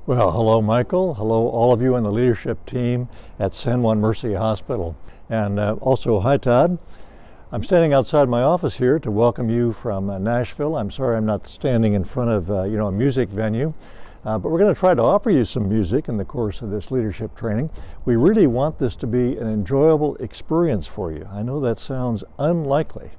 Well, hello, Michael. Hello, all of you on the leadership team at San Juan Mercy Hospital. And also, hi, Todd. I'm standing outside my office here to welcome you from Nashville. I'm sorry I'm not standing in front of a music venue, but we're going to try to offer you some music in the course of this leadership training. We really want this to be an enjoyable experience for you. I know that sounds unlikely,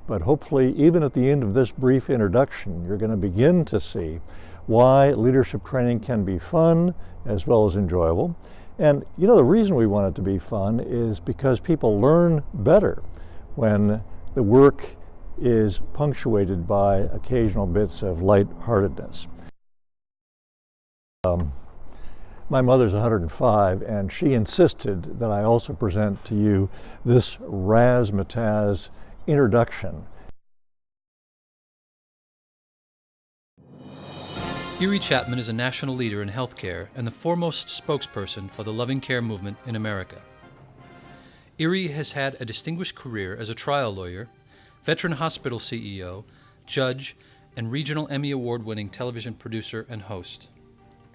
but hopefully, even at the end of this brief introduction, you're going to begin to see why leadership training can be fun as well as enjoyable. And the reason we want it to be fun is because people learn better when the work is punctuated by occasional bits of lightheartedness. My mother's 105, and she insisted that I also present to you this razzmatazz introduction. Erie Chapman is a national leader in healthcare and the foremost spokesperson for the loving care movement in America. Erie has had a distinguished career as a trial lawyer, veteran hospital CEO, judge, and regional Emmy Award-winning television producer and host.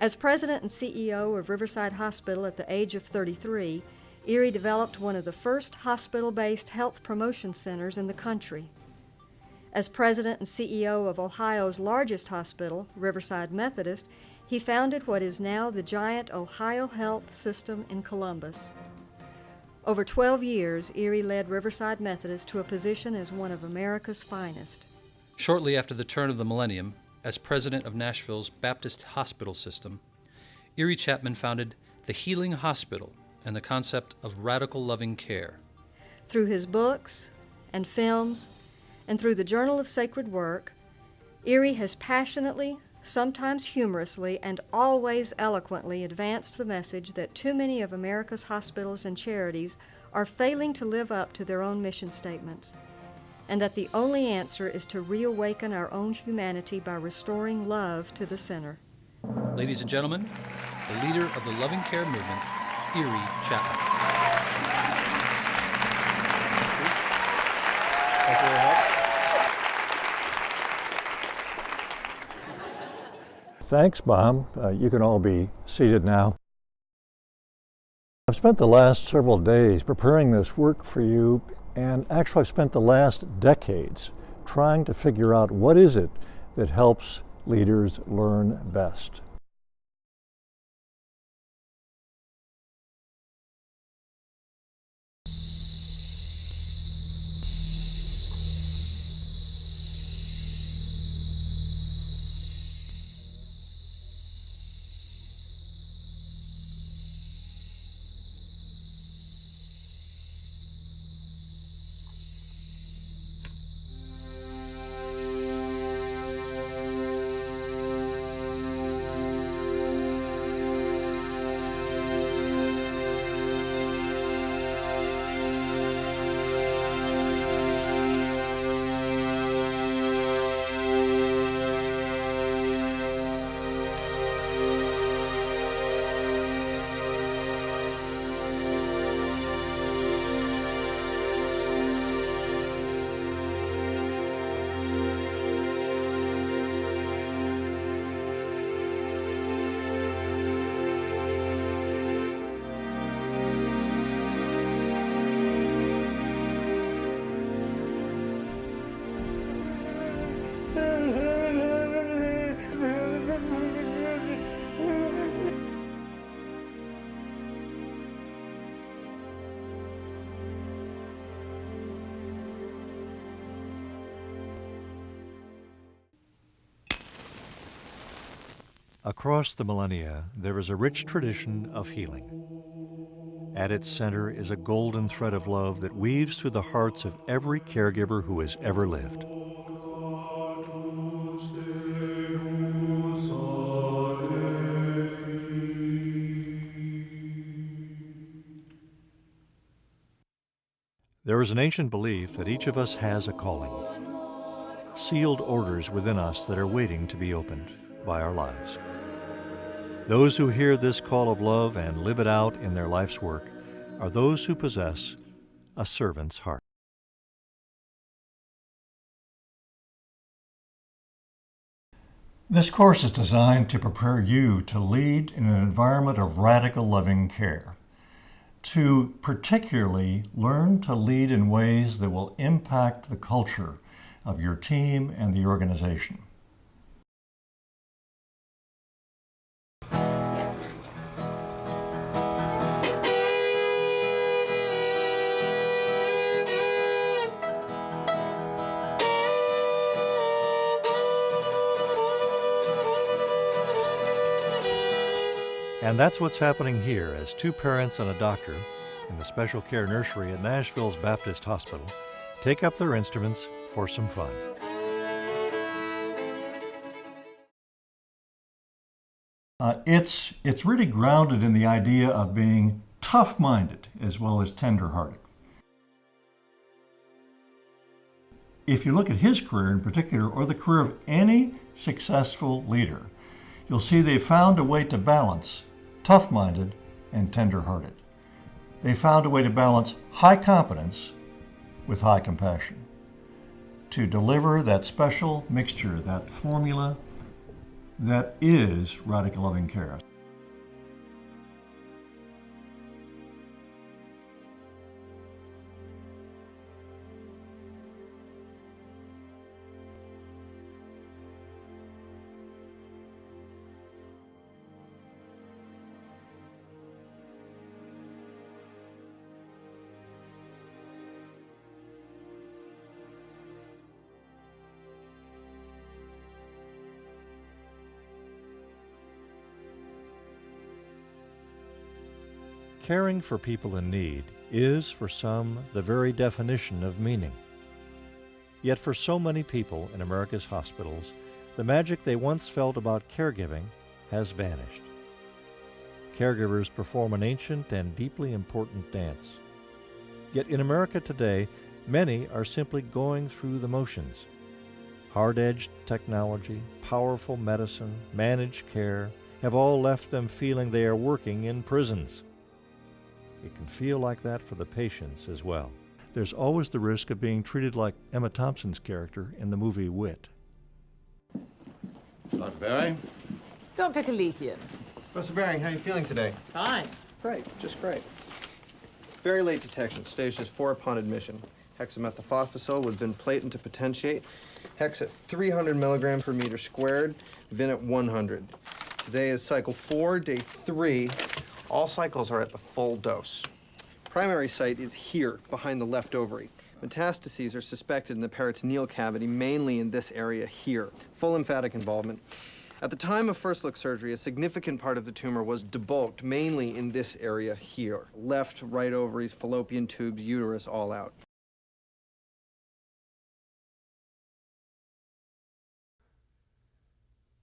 As president and CEO of Riverside Hospital at the age of 33, Erie developed one of the first hospital-based health promotion centers in the country. As president and CEO of Ohio's largest hospital, Riverside Methodist, he founded what is now the giant Ohio Health System in Columbus. Over 12 years, Erie led Riverside Methodist to a position as one of America's finest. Shortly after the turn of the millennium, as president of Nashville's Baptist Hospital System, Erie Chapman founded the Healing Hospital and the concept of radical loving care. Through his books and films, and through the Journal of Sacred Work, Erie has passionately, sometimes humorously, and always eloquently advanced the message that too many of America's hospitals and charities are failing to live up to their own mission statements, and that the only answer is to reawaken our own humanity by restoring love to the center. Ladies and gentlemen, the leader of the loving care movement, Erie Chapman. Thank you very much. Thanks, Bob. You can all be seated now. I've spent the last several days preparing this work for you, and actually I've spent the last decades trying to figure out what is it that helps leaders learn best. Across the millennia, there is a rich tradition of healing. At its center is a golden thread of love that weaves through the hearts of every caregiver who has ever lived. There is an ancient belief that each of us has a calling, sealed orders within us that are waiting to be opened by our lives. Those who hear this call of love and live it out in their life's work are those who possess a servant's heart. This course is designed to prepare you to lead in an environment of radical loving care, to particularly learn to lead in ways that will impact the culture of your team and the organization. And that's what's happening here as two parents and a doctor in the special care nursery at Nashville's Baptist Hospital take up their instruments for some fun. It's really grounded in the idea of being tough-minded as well as tender-hearted. If you look at his career in particular, or the career of any successful leader, you'll see they found a way to balance tough-minded and tender-hearted. They found a way to balance high competence with high compassion, to deliver that special mixture, that formula that is radical loving care. Caring for people in need is, for some, the very definition of meaning. Yet for so many people in America's hospitals, the magic they once felt about caregiving has vanished. Caregivers perform an ancient and deeply important dance. Yet in America today, many are simply going through the motions. Hard-edged technology, powerful medicine, managed care have all left them feeling they are working in prisons. It can feel like that for the patients as well. There's always the risk of being treated like Emma Thompson's character in the movie Wit. Dr. Barry? Don't take a leak yet. Professor Baring, how are you feeling today? Fine. Great, just great. Very late detection, stage just 4 upon admission. Hexamethylphosphacil with vinplate to potentiate. Hex at 300 milligrams per meter squared, Vin at 100. Today is cycle 4, day 3. All cycles are at the full dose. Primary site is here, behind the left ovary. Metastases are suspected in the peritoneal cavity, mainly in this area here. Full lymphatic involvement. At the time of first look surgery, a significant part of the tumor was debulked, mainly in this area here. Left, right ovaries, fallopian tubes, uterus, all out.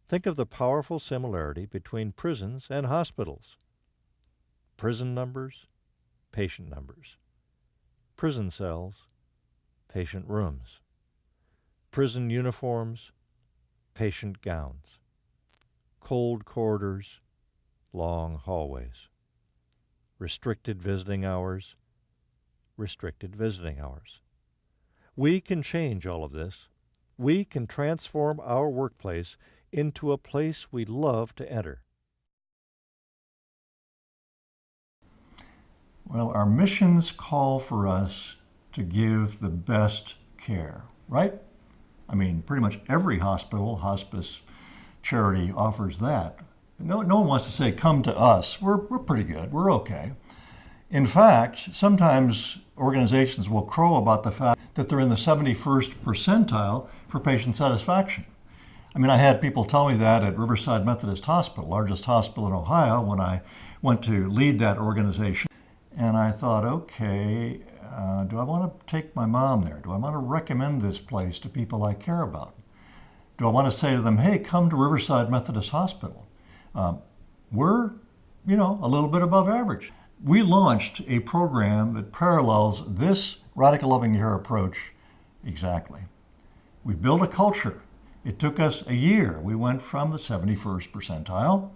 Think of the powerful similarity between prisons and hospitals. Prison numbers, patient numbers. Prison cells, patient rooms. Prison uniforms, patient gowns. Cold corridors, long hallways. Restricted visiting hours, restricted visiting hours. We can change all of this. We can transform our workplace into a place we love to enter. Well, our missions call for us to give the best care, right? I mean, pretty much every hospital, hospice, charity offers that. No one wants to say, come to us. We're pretty good. We're okay. In fact, sometimes organizations will crow about the fact that they're in the 71st percentile for patient satisfaction. I mean, I had people tell me that at Riverside Methodist Hospital, largest hospital in Ohio, when I went to lead that organization. And I thought, okay, do I want to take my mom there? Do I want to recommend this place to people I care about? Do I want to say to them, hey, come to Riverside Methodist Hospital? We're, a little bit above average. We launched a program that parallels this radical loving care approach exactly. We built a culture. It took us a year. We went from the 71st percentile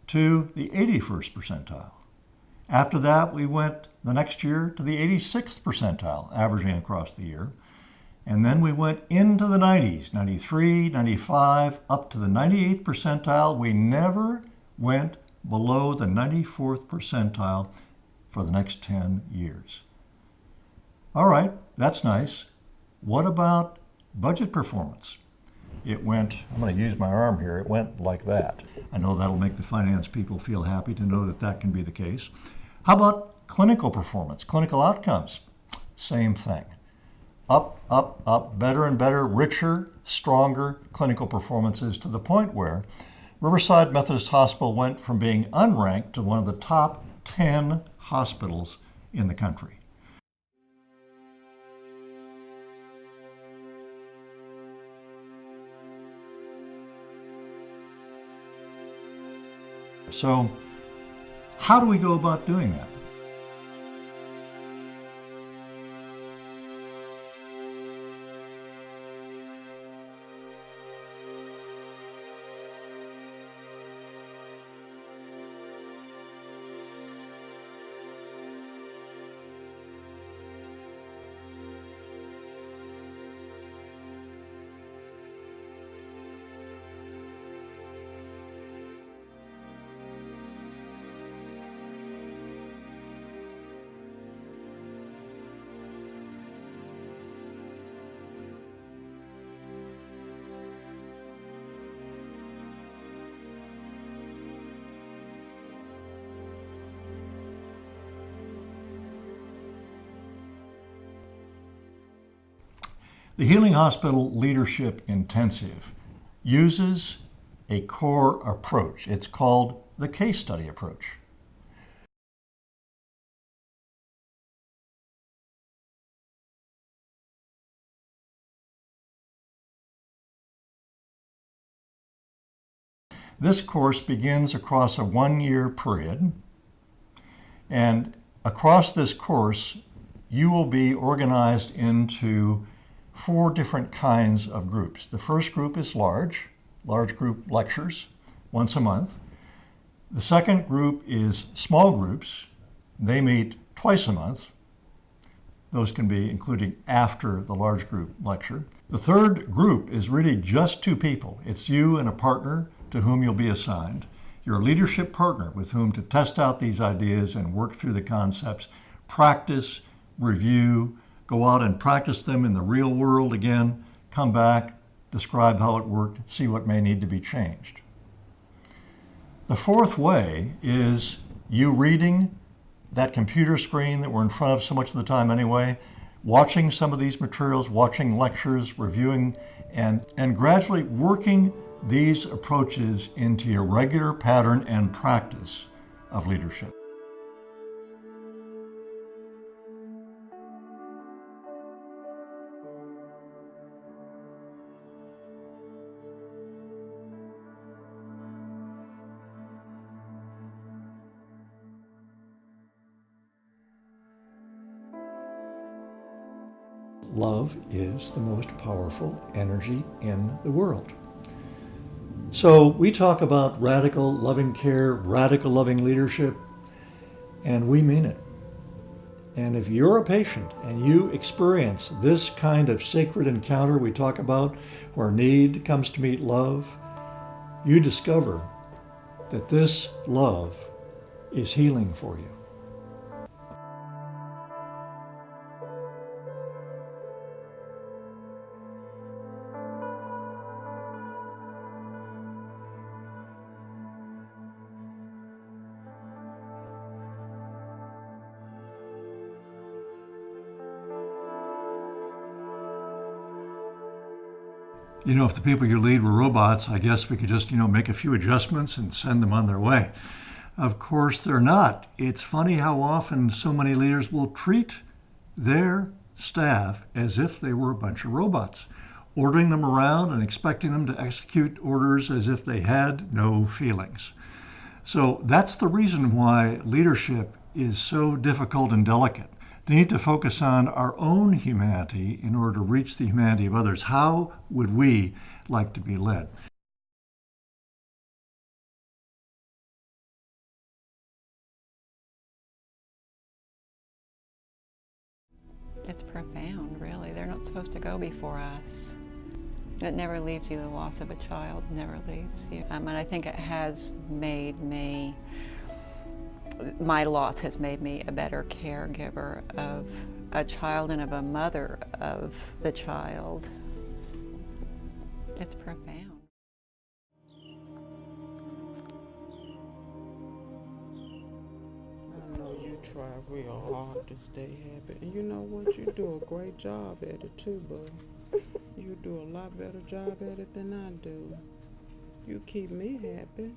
to the 81st percentile. After that, we went the next year to the 86th percentile, averaging across the year. And then we went into the 90s, 93, 95, up to the 98th percentile. We never went below the 94th percentile for the next 10 years. All right, that's nice. What about budget performance? It went, I'm going to use my arm here, it went like that. I know that'll make the finance people feel happy to know that that can be the case. How about clinical performance, clinical outcomes? Same thing. Up, up, up, better and better, richer, stronger clinical performances, to the point where Riverside Methodist Hospital went from being unranked to one of the top 10 hospitals in the country. So, how do we go about doing that? The Healing Hospital Leadership Intensive uses a core approach. It's called the case study approach. This course begins across a one-year period, and across this course, you will be organized into 4 different kinds of groups. The first group is large group lectures once a month. The second group is small groups. They meet twice a month. Those can be including after the large group lecture. The third group is really just 2 people. It's you and a partner to whom you'll be assigned. Your leadership partner with whom to test out these ideas and work through the concepts, practice, review, go out and practice them in the real world again, come back, describe how it worked, see what may need to be changed. The fourth way is you reading that computer screen that we're in front of so much of the time anyway, watching some of these materials, watching lectures, reviewing, and gradually working these approaches into your regular pattern and practice of leadership. Love is the most powerful energy in the world. So we talk about radical loving care, radical loving leadership, and we mean it. And if you're a patient and you experience this kind of sacred encounter we talk about, where need comes to meet love, you discover that this love is healing for you. You know, if the people you lead were robots, I guess we could just, make a few adjustments and send them on their way. Of course, they're not. It's funny how often so many leaders will treat their staff as if they were a bunch of robots, ordering them around and expecting them to execute orders as if they had no feelings. So that's the reason why leadership is so difficult and delicate. They need to focus on our own humanity in order to reach the humanity of others. How would we like to be led? It's profound, really. They're not supposed to go before us. It never leaves you. The loss of a child never leaves you. And I think it has made me, my loss has made me a better caregiver of a child and of a mother of the child. It's profound. I know you try real hard to stay happy. And you know what? You do a great job at it too, bud. You do a lot better job at it than I do. You keep me happy.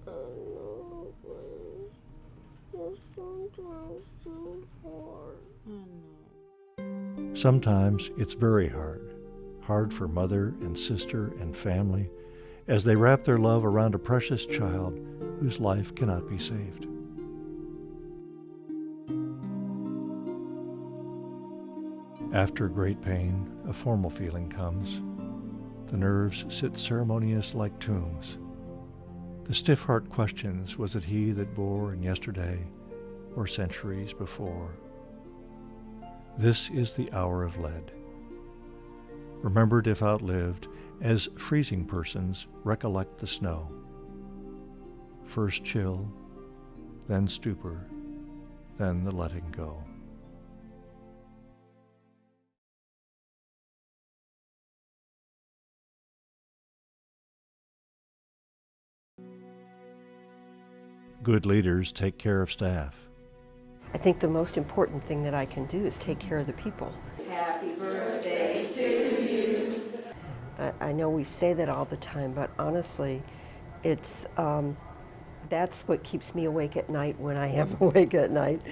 I know, but it's sometimes too hard. I know. Sometimes it's very hard. Hard for mother and sister and family as they wrap their love around a precious child whose life cannot be saved. After great pain, a formal feeling comes. The nerves sit ceremonious like tombs. The stiff heart questions, was it he that bore in yesterday or centuries before? This is the hour of lead. Remembered if outlived, as freezing persons recollect the snow. First chill, then stupor, then the letting go. Good leaders take care of staff. I think the most important thing that I can do is take care of the people. Happy birthday to you. I know we say that all the time, but honestly, it's that's what keeps me awake at night when I am awake at night,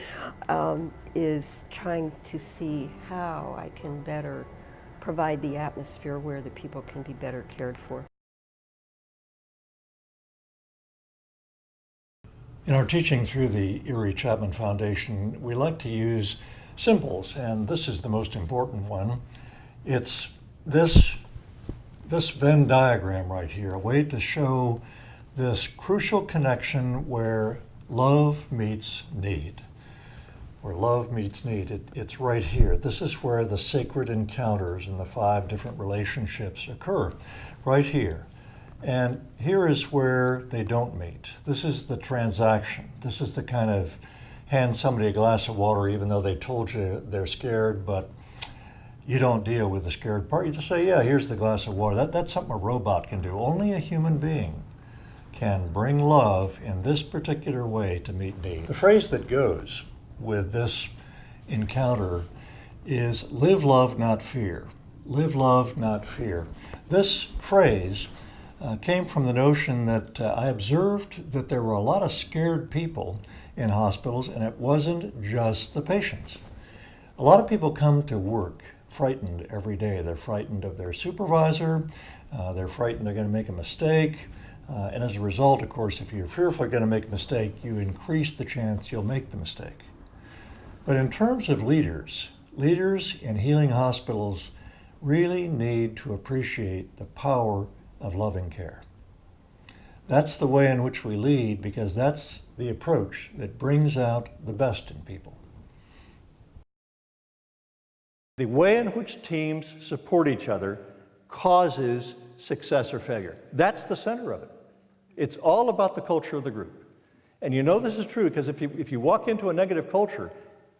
is trying to see how I can better provide the atmosphere where the people can be better cared for. In our teaching through the Erie Chapman Foundation, we like to use symbols, and this is the most important one. It's this Venn diagram right here, a way to show this crucial connection where love meets need. Where love meets need, it's right here. This is where the sacred encounters and the 5 different relationships occur, right here. And here is where they don't meet. This is the transaction. This is the kind of hand somebody a glass of water even though they told you they're scared, but you don't deal with the scared part. You just say, yeah, here's the glass of water. That's something a robot can do. Only a human being can bring love in this particular way to meet need. The phrase that goes with this encounter is live love, not fear. Live love, not fear. This phrase came from the notion that I observed that there were a lot of scared people in hospitals, and it wasn't just the patients. A lot of people come to work frightened every day. They're frightened of their supervisor, they're frightened they're going to make a mistake, and as a result, of course, if you're fearful you're going to make a mistake, you increase the chance you'll make the mistake. But in terms of leaders in healing hospitals really need to appreciate the power of loving care. That's the way in which we lead, because that's the approach that brings out the best in people. The way in which teams support each other causes success or failure. That's the center of it. It's all about the culture of the group. And you know this is true because if you walk into a negative culture,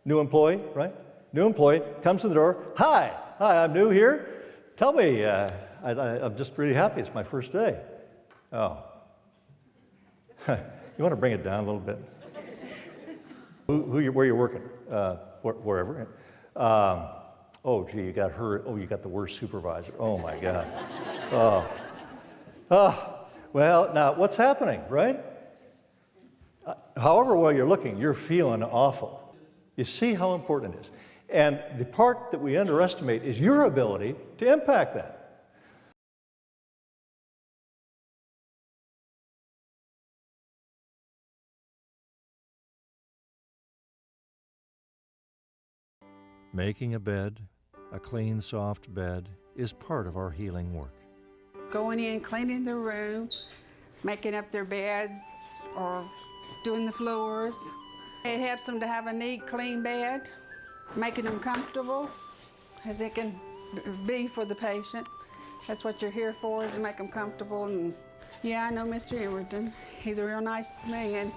new employee, right? New employee comes to the door, hi, I'm new here. Tell me, I'm just really happy. It's my first day. Oh. You want to bring it down a little bit? Where you working? Wherever. Oh, gee, you got her. Oh, you got the worst supervisor. Oh, my God. Well, now, what's happening, right? However well you're looking, you're feeling awful. You see how important it is. And the part that we underestimate is your ability to impact that. Making a bed, a clean, soft bed, is part of our healing work. Going in, cleaning the room, making up their beds, or doing the floors. It helps them to have a neat, clean bed. making them comfortable as they can be for the patient. That's what you're here for, is to make them comfortable. And yeah, I know Mr. Emerton. He's a real nice man.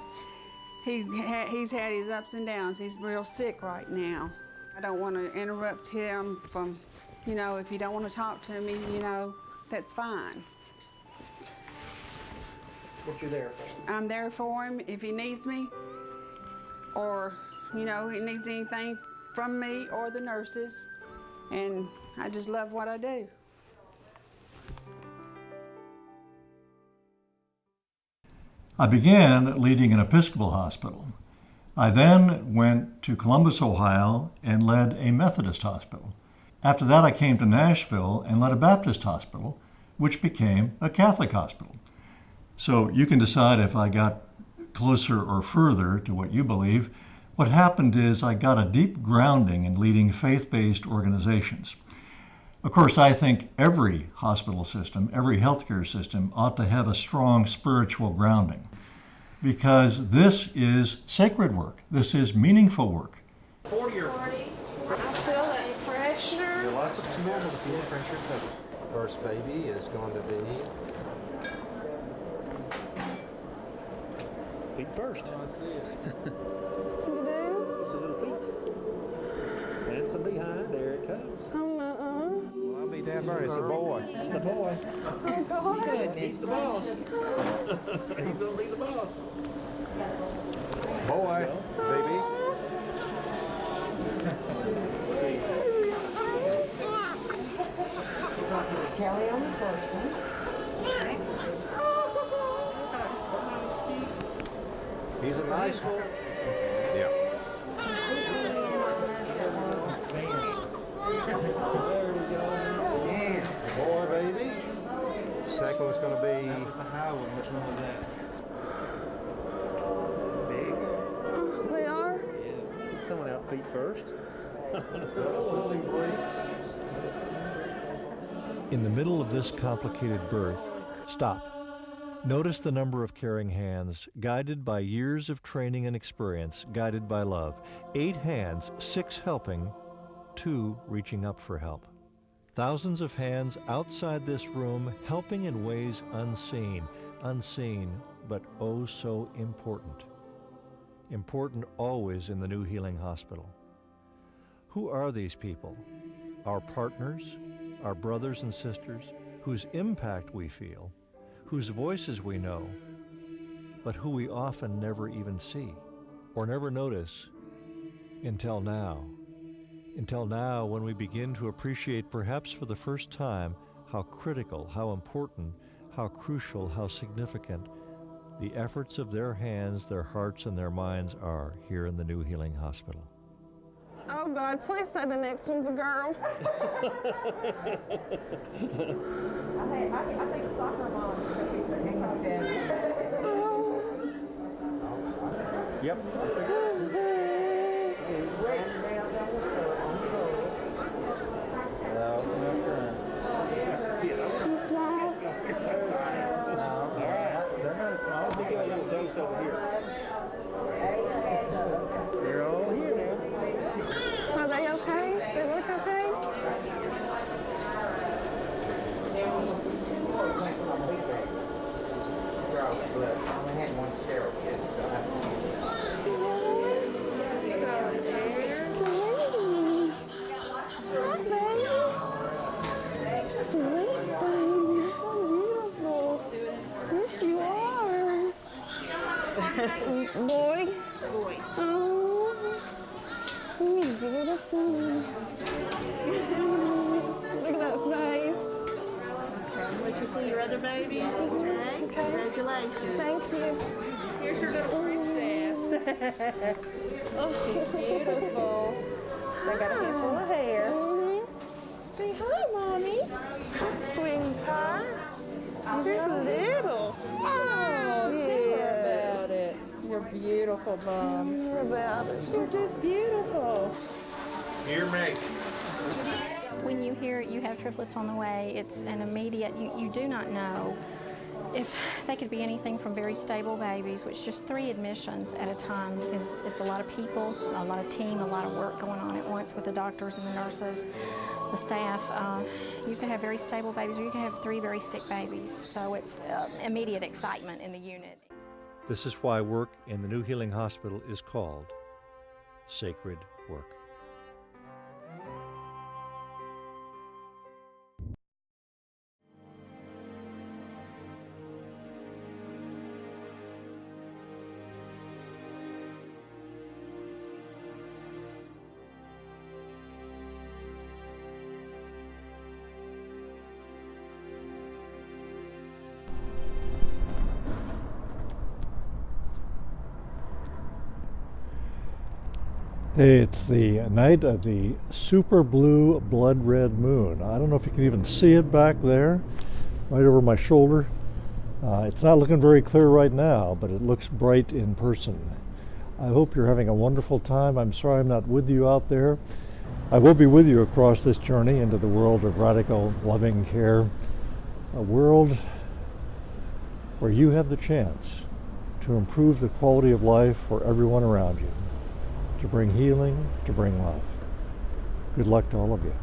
He's had his ups and downs. He's real sick right now. I don't want to interrupt him from, you know, if you don't want to talk to me, you know, that's fine. What you there for? I'm there for him if he needs me, or, you know, he needs anything from me or the nurses. And I just love what I do. I began leading an Episcopal hospital. I then went to Columbus, Ohio, and led a Methodist hospital. After that, I came to Nashville and led a Baptist hospital, which became a Catholic hospital. So you can decide if I got closer or further to what you believe. What happened is I got a deep grounding in leading faith-based organizations. Of course, I think every hospital system, every healthcare system ought to have a strong spiritual grounding, because this is sacred work. This is meaningful work. 40 or 40. I feel that pressure. Your lots of small blood pressure covered. First baby is going to be feet first. You do? Just a little feet. And some behind. There it comes. Well, I'll be damn right. It's a boy. It's the boy. Oh, God. He's the boss. He's going to be the boss. Boy, baby. Kelly on the first one. He's a nice one. Yeah. Boy, baby. Second one's going to be. That's the high one. Which one was that? Big. They are? Yeah. He's coming out feet first. In the middle of this complicated birth, stop. Notice the number of caring hands, guided by years of training and experience, guided by love. 8 hands, 6 helping, 2 reaching up for help. Thousands of hands outside this room helping in ways unseen, but oh so important. Important always in the New Healing Hospital. Who are these people? Our partners, our brothers and sisters, whose impact we feel, whose voices we know, but who we often never even see or never notice until now. Until now, when we begin to appreciate, perhaps for the first time, how critical, how important, how crucial, how significant the efforts of their hands, their hearts, and their minds are here in the New Healing Hospital. Oh, God, please say the next one's a girl. I think soccer mom should be Yep. She's small. They're not small. They got a little dose over here. They're all here now. Are they okay? They look okay? Boy? Boy. Oh, you're beautiful. Look at that face. Okay, let you see your other baby. Okay. Congratulations. Thank you. Here's your little princess. Oh, she's beautiful. They got a handful of hair. Say hi, Mommy. That's sweetheart. You're little. Oh, yes. About it. You're beautiful, Mom. You're about it. You're just beautiful. Hear me. When you hear you have triplets on the way, it's an immediate, you do not know If they could be anything from very stable babies, which just 3 admissions at a time it's a lot of people, a lot of team, a lot of work going on at once with the doctors and the nurses, the staff. You can have very stable babies, or you can have 3 very sick babies. So it's immediate excitement in the unit. This is why work in the New Healing Hospital is called sacred work. Hey, it's the night of the super blue blood red moon. I don't know if you can even see it back there, right over my shoulder. It's not looking very clear right now, but it looks bright in person. I hope you're having a wonderful time. I'm sorry I'm not with you out there. I will be with you across this journey into the world of radical loving care, a world where you have the chance to improve the quality of life for everyone around you, to bring healing, to bring love. Good luck to all of you.